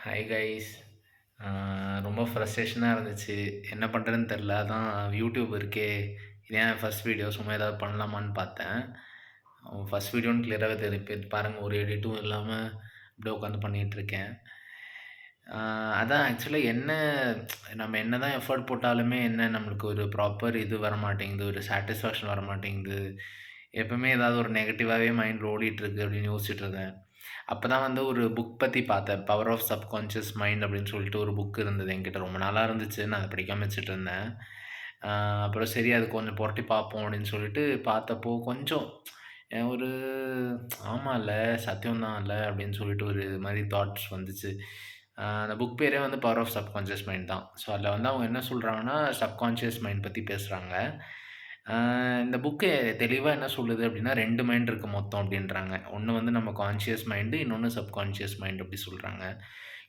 Hi guys. ரொம்ப ஃப்ரஸ்ட்ரேஷனா இருந்துச்சு. என்ன பண்ணுறதுன்னு தெரில. அதான் யூடியூப் இருக்கே. இது ஏன் ஃபர்ஸ்ட் வீடியோ சும்மா ஏதாவது பண்ணலாமான்னு பார்த்தேன். ஃபர்ஸ்ட் வீடியோன்னு கிளியராகவே தெரியும். இப்போ பாருங்கள், ஒரு எடிட்டும் இல்லாமல் இப்படியே உட்காந்து பண்ணிகிட்ருக்கேன். அதான் ஆக்சுவலா என்ன, நம்ம என்ன தான் எஃபோர்ட் போட்டாலுமே என்ன நம்மளுக்கு ஒரு ப்ராப்பர் இது வரமாட்டேங்குது. ஒரு சாட்டிஸ்ஃபேக்ஷன் வரமாட்டேங்குது. எப்பவுமே ஏதாவது ஒரு நெகட்டிவாவே மைண்ட்ல ஓடிட்டுருக்கு அப்படின்னு யோசிச்சுட்டு இருந்தேன். அப்பதான் வந்து ஒரு புக் பத்தி பார்த்தேன். பவர் ஆஃப் சப்கான்ஷியஸ் மைண்ட் அப்படின்னு சொல்லிட்டு ஒரு புக் இருந்தது என்கிட்ட. ரொம்ப நாளா இருந்துச்சு. நான் அத படிக்காம வச்சுட்டுருந்தேன். அ அப்புறம் சரி அது கொஞ்சம் புரட்டி பார்ப்போம் அப்படின்னு சொல்லிட்டு பார்த்தப்போ கொஞ்சம் ஒரு ஆமால்ல, சத்தியம் தான்ல அப்படின்னு சொல்லிட்டு ஒரு மாரி தாட்ஸ் வந்துச்சு. அந்த புக் பேரே வந்து பவர் ஆஃப் சப்கான்ஷியஸ் மைண்ட் தான். ஸோ அதில வந்து அவங்க என்ன சொல்றாங்கன்னா, சப்கான்ஷியஸ் மைண்ட் பத்தி பேசுறாங்க. அ இந்த புக்கு தெளிவா என்ன சொல்லுது அப்டின்னா, 2 மைண்ட் இருக்கு மொத்தம் அப்டின்றாங்க. ஒண்ணு வந்து நம்ம கான்ஷியஸ் மைண்டு, இன்னொன்னு சப்கான்ஷியஸ் மைண்ட் அப்டி சொல்றாங்க.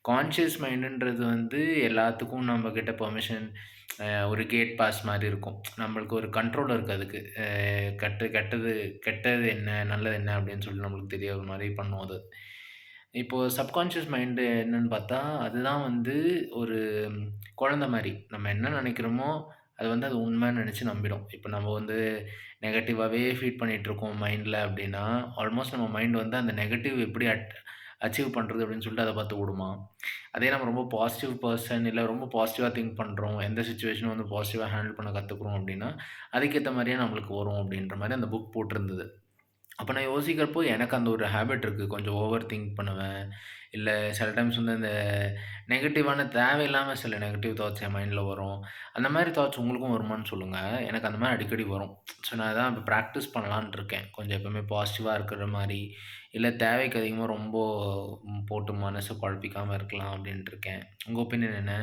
கான்ஷியஸ் மைண்டுன்றது வந்து எல்லாத்துக்கும் நம்ம கிட்ட பெர்மிஷன், ஒரு கேட் பாஸ் மாரி இருக்கும். நம்மளுக்கு ஒரு கண்ட்ரோல் இருக்கு அதுக்கு. கெட்டது என்ன, நல்லது என்ன அப்டின்னு சொல்லி நம்மளுக்கு தெரியாத மாரி பண்ணும் அது. இப்போ சப்கான்ஷியஸ் மைண்டு என்னன்னு பார்த்தா, அதுதான் வந்து ஒரு குழந்தை மாரி. நம்ம என்ன நெனைக்கிறோமோ, அது வந்து அது உண்மைன்னு நெனைச்சு நம்பிடும். இப்ப நம்ம வந்து நெகட்டிவாவே ஃபீட் பண்ணிட்டுருக்கோம் மைண்ட்ல அப்டின்னா, ஆல்மோஸ்ட் நம்ம மைண்ட் வந்து அந்த நெகட்டிவ் எப்படி அச்சீவ் பண்றது அப்படின்னு சொல்லிட்டு அத பார்த்து ஓடுமாம். அதே நம்ம ரொம்ப பாசிட்டிவ் பெர்சன் இல்ல ரொம்ப பாசிட்டிவா திங்க் பண்றோம். எந்த சிச்சுவேஷனும் வந்து பாசிட்டிவா ஹேண்டில் பண்ண கத்துக்குறோம் அப்படின்னா, அதுக்கேத்த மாரியே நம்மளுக்கு வரும் அப்படின்ற மாரி அந்த புக் போட்டிருந்தது. அப்ப நான் யோசிக்கிறப்போ எனக்கு அந்த ஒரு ஹேபிட் இருக்கு. கொஞ்சம் ஓவர் திங்க் பண்ணுவேன். இல்ல சில டைம்ஸ் வந்து இந்த நெகட்டிவான தேவையில்லாம சில நெகட்டிவ் தாட்ஸ் என் மைண்ட்ல வரும். அந்த மாரி தாட்ஸ் உங்களுக்கும் வருமான்னு சொல்லுங்க. எனக்கு அந்த மாரி அடிக்கடி வரும். ஸோ நான் அதான் இப்ப பிராக்டிஸ் பண்ணலான்ட்டு இருக்கேன். கொஞ்சம் எப்பவுமே பாசிட்டிவா இருக்கிற மாரி, இல்ல தேவைக்கு அதிகமா ரொம்ப போட்டு மனச குழப்பிக்காம இருக்கலாம் அப்டின்ட்டு இருக்கேன். உங்க ஒப்பீனியன் என்ன?